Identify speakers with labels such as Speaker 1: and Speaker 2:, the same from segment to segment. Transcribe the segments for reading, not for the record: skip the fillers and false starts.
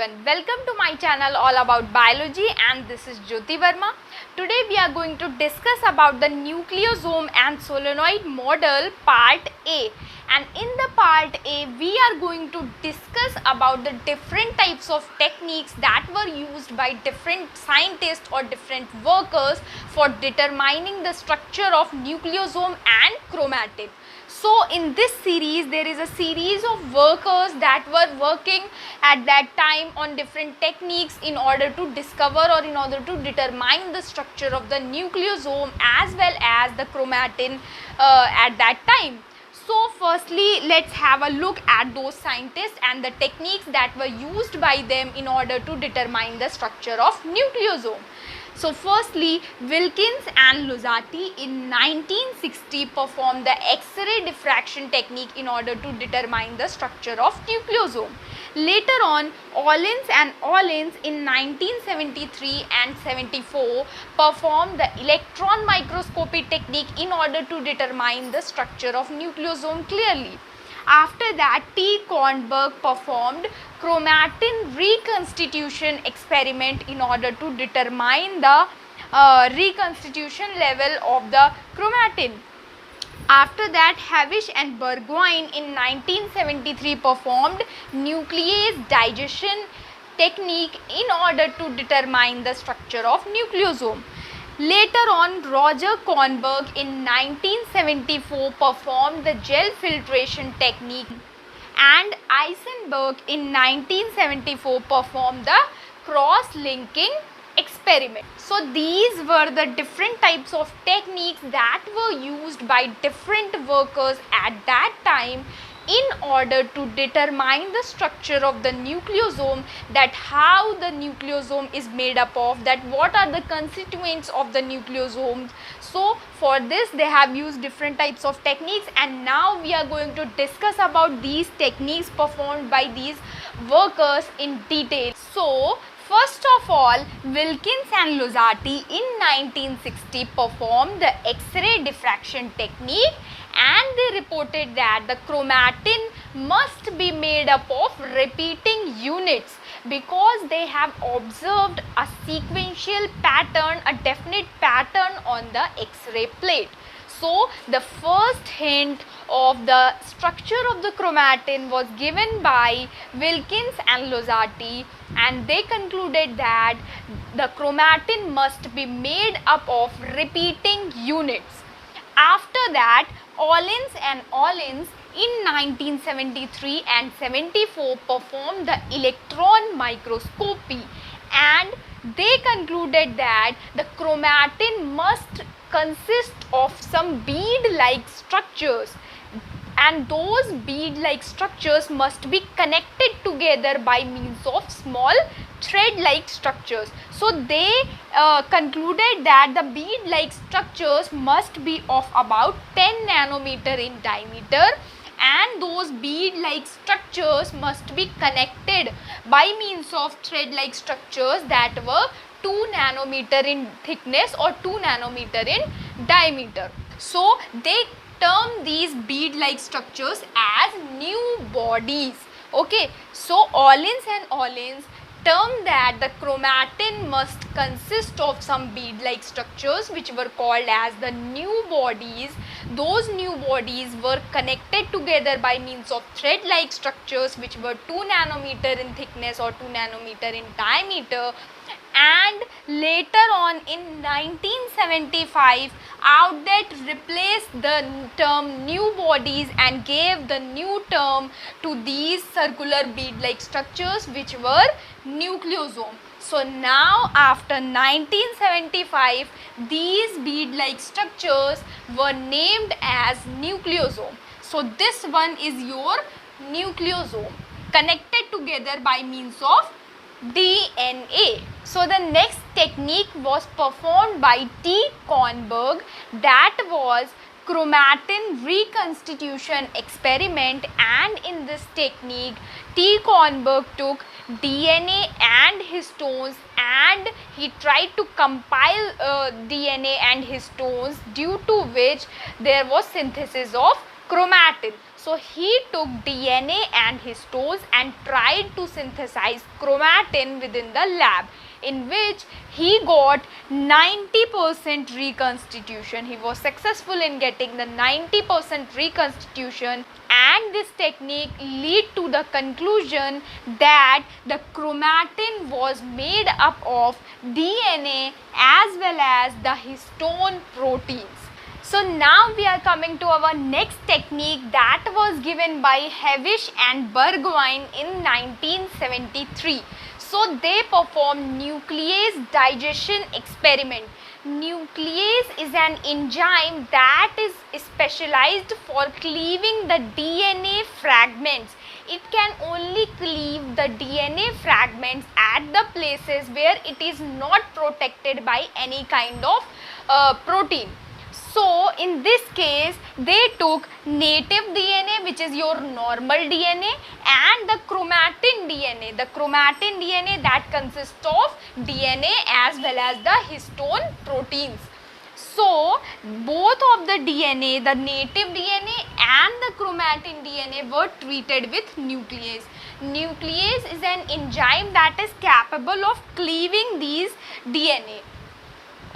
Speaker 1: everyone, welcome to my channel all about biology, and this is Jyoti Verma. Today we are going to discuss about the nucleosome and solenoid model part A, and in the part A we are going to discuss about the different types of techniques that were used by different scientists or different workers for determining the structure of nucleosome and chromatin. So in this series there is a series of workers that were working at that time on different techniques in order to discover or in order to determine the structure of the nucleosome as well as the chromatin at that time. So firstly, let's have a look at those scientists and the techniques that were used by them in order to determine the structure of nucleosome. So firstly, Wilkins and Lozati in 1960 performed the X-ray diffraction technique in order to determine the structure of nucleosome. Later on, Ollins and Ollins in 1973 and 74 performed the electron microscopy technique in order to determine the structure of nucleosome clearly. After that, T. Kornberg performed chromatin reconstitution experiment in order to determine the reconstitution level of the chromatin. After that, Havish and Burgoyne in 1973 performed nuclease digestion technique in order to determine the structure of nucleosome. Later on, Roger Kornberg in 1974 performed the gel filtration technique, and Eisenberg in 1974 performed the cross-linking experiment. So these were the different types of techniques that were used by different workers at that time in order to determine the structure of the nucleosome, that how the nucleosome is made up of, that what are the constituents of the nucleosomes. So for this they have used different types of techniques, and now we are going to discuss about these techniques performed by these workers in detail. So first of all, Wilkins and Lozati in 1960 performed the X-ray diffraction technique, and they reported that the chromatin must be made up of repeating units because they have observed a sequential pattern, a definite pattern on the X-ray plate. So the first hint of the structure of the chromatin was given by Wilkins and Lozati, and they concluded that the chromatin must be made up of repeating units. After that, Ollins and Ollins in 1973 and 74 performed the electron microscopy, and they concluded that the chromatin must consist of some bead-like structures, and those bead-like structures must be connected together by means of small thread-like structures. So they concluded that the bead-like structures must be of about 10 nanometer in diameter, and those bead-like structures must be connected by means of thread-like structures that were 2 nanometer in thickness or 2 nanometer in diameter. So they term these bead-like structures as new bodies. Okay, so Ollins and Ollins term that the chromatin must consist of some bead-like structures which were called as the new bodies. Those new bodies were connected together by means of thread-like structures which were 2 nanometer in thickness or 2 nanometer in diameter. And later on in 1975, Audet replaced the term new bodies and gave the new term to these circular bead-like structures which were nucleosome. So now after 1975, these bead-like structures were named as nucleosome. So this one is your nucleosome connected together by means of DNA. So the next technique was performed by T. Kornberg, that was chromatin reconstitution experiment, and in this technique T. Kornberg took DNA and histones and he tried to compile DNA and histones, due to which there was synthesis of chromatin. So So he took DNA and histones and tried to synthesize chromatin within the lab, in which he got 90% reconstitution. He was successful in getting the 90% reconstitution, and this technique lead to the conclusion that the chromatin was made up of DNA as well as the histone proteins. So now we are coming to our next technique that was given by Hewish and Burgoyne in 1973. So they performed nuclease digestion experiment. Nuclease is an enzyme that is specialized for cleaving the DNA fragments. It can only cleave the DNA fragments at the places where it is not protected by any kind of protein. So in this case they took native DNA, which is your normal DNA, and the chromatin DNA. The chromatin DNA that consists of DNA as well as the histone proteins. So both of the DNA, the native DNA and the chromatin DNA, were treated with nuclease. Nuclease is an enzyme that is capable of cleaving these DNA.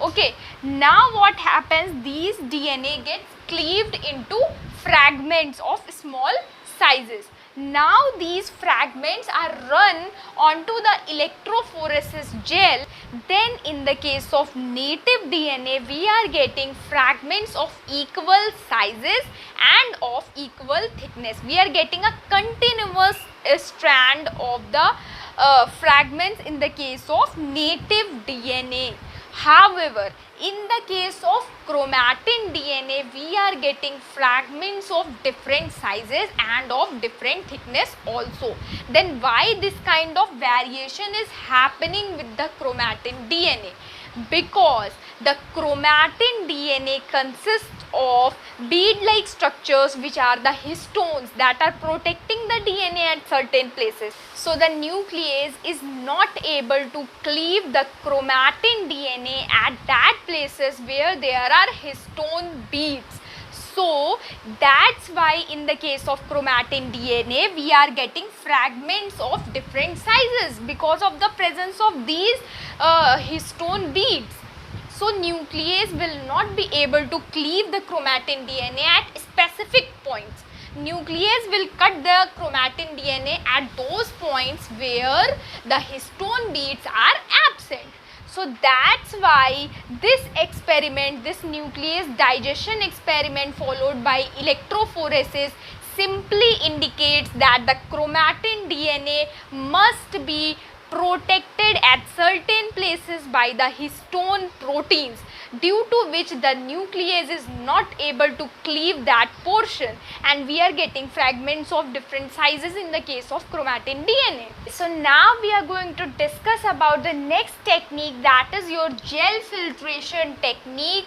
Speaker 1: Okay, now what happens, these DNA gets cleaved into fragments of small sizes. Now these fragments are run onto the electrophoresis gel. Then in the case of native DNA, we are getting fragments of equal sizes and of equal thickness. We are getting a continuous strand of the fragments in the case of native DNA. However, in the case of chromatin DNA, we are getting fragments of different sizes and of different thickness also. Then why this kind of variation is happening with the chromatin DNA? Because the chromatin DNA consists of bead-like structures, which are the histones that are protecting the DNA at certain places. So the nuclease is not able to cleave the chromatin DNA at that places where there are histone beads. So that's why in the case of chromatin DNA, we are getting fragments of different sizes because of the presence of these histone beads. So nuclease will not be able to cleave the chromatin DNA at specific points. Nuclease will cut the chromatin DNA at those points where the histone beads are absent. So that's why this experiment, this nuclease digestion experiment followed by electrophoresis, simply indicates that the chromatin DNA must be protected at certain places by the histone proteins, due to which the nuclease is not able to cleave that portion, and we are getting fragments of different sizes in the case of chromatin DNA. So now we are going to discuss about the next technique, that is your gel filtration technique,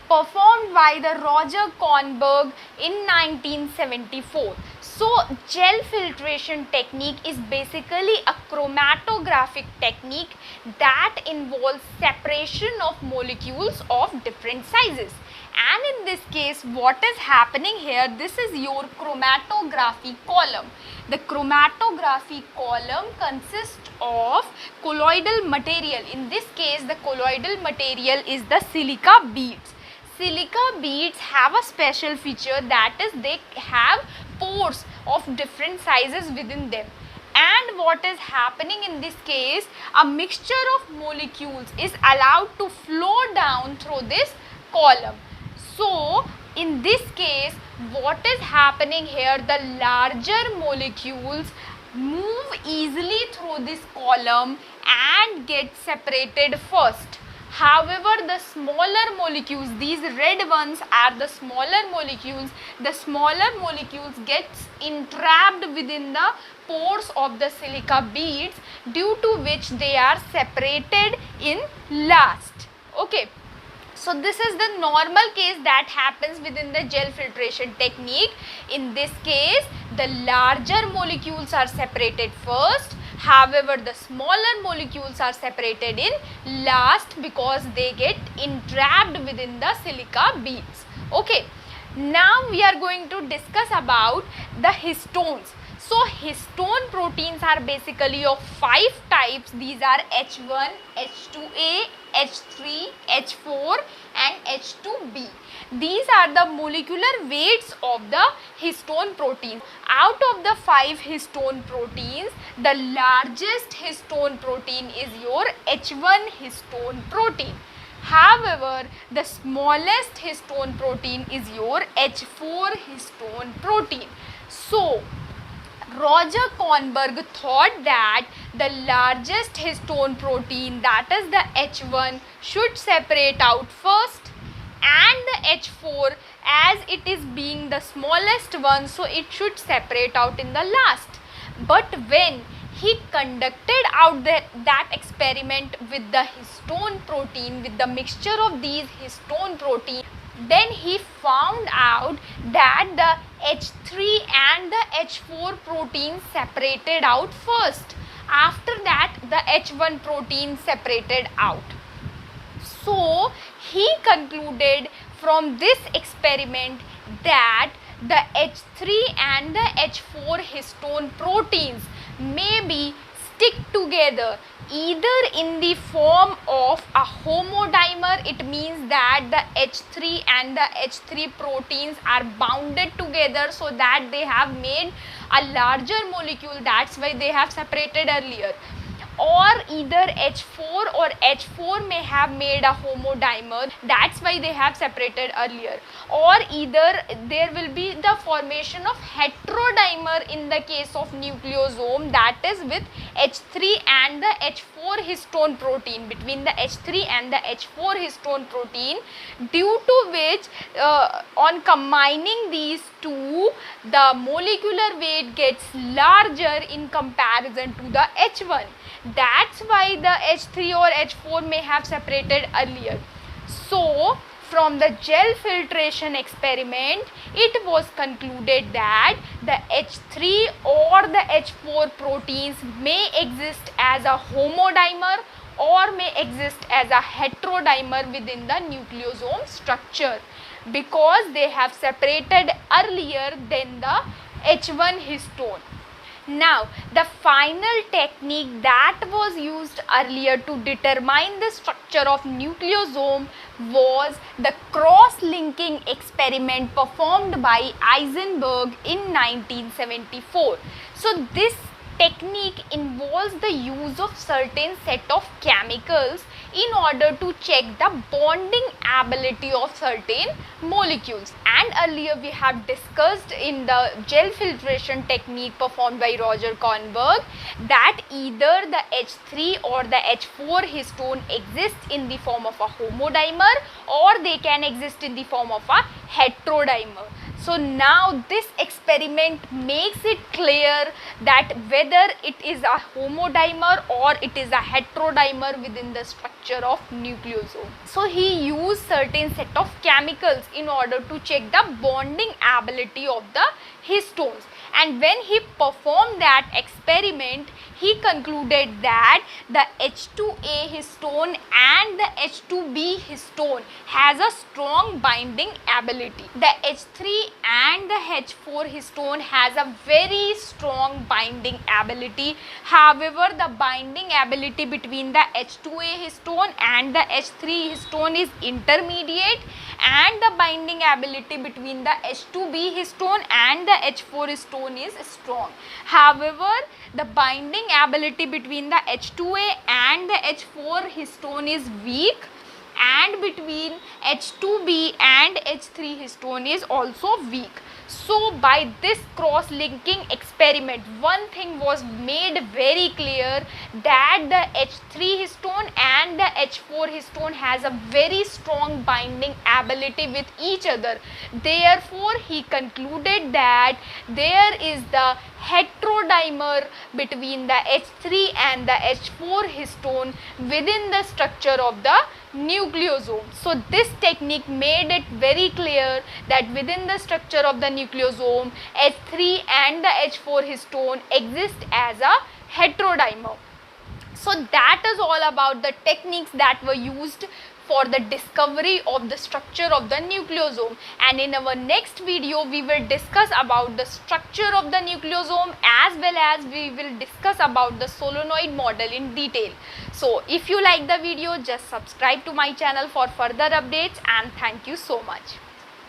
Speaker 1: performed by the Roger Kornberg in 1974. So gel filtration technique is basically a chromatographic technique that involves separation of molecules of different sizes. And in this case, what is happening here, this is your chromatography column. The chromatography column consists of colloidal material. In this case, the colloidal material is the silica beads. Silica beads have a special feature, that is they have pores of different sizes within them. And what is happening in this case, a mixture of molecules is allowed to flow down through this column. So in this case, what is happening here, the larger molecules move easily through this column and get separated first. However, the smaller molecules, these red ones are the smaller molecules, the smaller molecules gets entrapped within the pores of the silica beads, due to which they are separated in last. Okay. So this is the normal case that happens within the gel filtration technique. In this case, the larger molecules are separated first. However, the smaller molecules are separated in last because they get entrapped within the silica beads. Okay. Now we are going to discuss about the histones. So histone proteins are basically of 5 types. These are H1, H2A, H3, H4 and H2B. These are the molecular weights of the histone protein. Out of the 5 histone proteins, the largest histone protein is your H1 histone protein. However, the smallest histone protein is your H4 histone protein. So, Roger Kornberg thought that the largest histone protein, that is the H1, should separate out first, and the H4, as it is being the smallest one, so it should separate out in the last. But when he conducted out that experiment with the histone protein, with the mixture of these histone protein, then he found out that the H3 and the H4 protein separated out first. After that, the H1 protein separated out. So he concluded from this experiment that the H3 and the H4 histone proteins may be stick together either in the form of a homodimer. It means that the H3 and the H3 proteins are bounded together so that they have made a larger molecule, that's why they have separated earlier. Or either H4 or H4 may have made a homodimer, that's why they have separated earlier. Or either there will be the formation of heterodimer in the case of nucleosome, that is with H3 and the H4 histone protein, between the H3 and the H4 histone protein, due to which on combining these two, the molecular weight gets larger in comparison to the H1. That's why the H3 or H4 may have separated earlier. So, from the gel filtration experiment, it was concluded that the H3 or the H4 proteins may exist as a homodimer or may exist as a heterodimer within the nucleosome structure, because they have separated earlier than the H1 histone. Now, the final technique that was used earlier to determine the structure of nucleosome was the cross-linking experiment performed by Eisenberg in 1974. So, this technique involves the use of certain set of chemicals in order to check the bonding ability of certain molecules. And earlier we have discussed in the gel filtration technique performed by Roger Kornberg that either the H3 or the H4 histone exists in the form of a homodimer or they can exist in the form of a heterodimer. So now this experiment makes it clear that whether it is a homodimer or it is a heterodimer within the structure of nucleosome. So he used certain set of chemicals in order to check the bonding ability of the histones. And when he performed that experiment, he concluded that the H2A histone and the H2B histone has a strong binding ability. The H3 and the H4 histone has a very strong binding ability. However, the binding ability between the H2A histone and the H3 histone is intermediate, and the binding ability between the H2B histone and the H4 histone is strong. However, the binding ability between the H2A and the H4 histone is weak, and between H2B and H3 histone is also weak. So by this cross-linking experiment, one thing was made very clear that the H3 histone and the H4 histone has a very strong binding ability with each other. Therefore, he concluded that there is the heterodimer between the H3 and the H4 histone within the structure of the nucleosome. So this technique made it very clear that within the structure of the nucleosome, H3 and the H4 histone exist as a heterodimer. So that is all about the techniques that were used for the discovery of the structure of the nucleosome, and in our next video we will discuss about the structure of the nucleosome as well as we will discuss about the solenoid model in detail. So if you like the video, just subscribe to my channel for further updates, and thank you so much.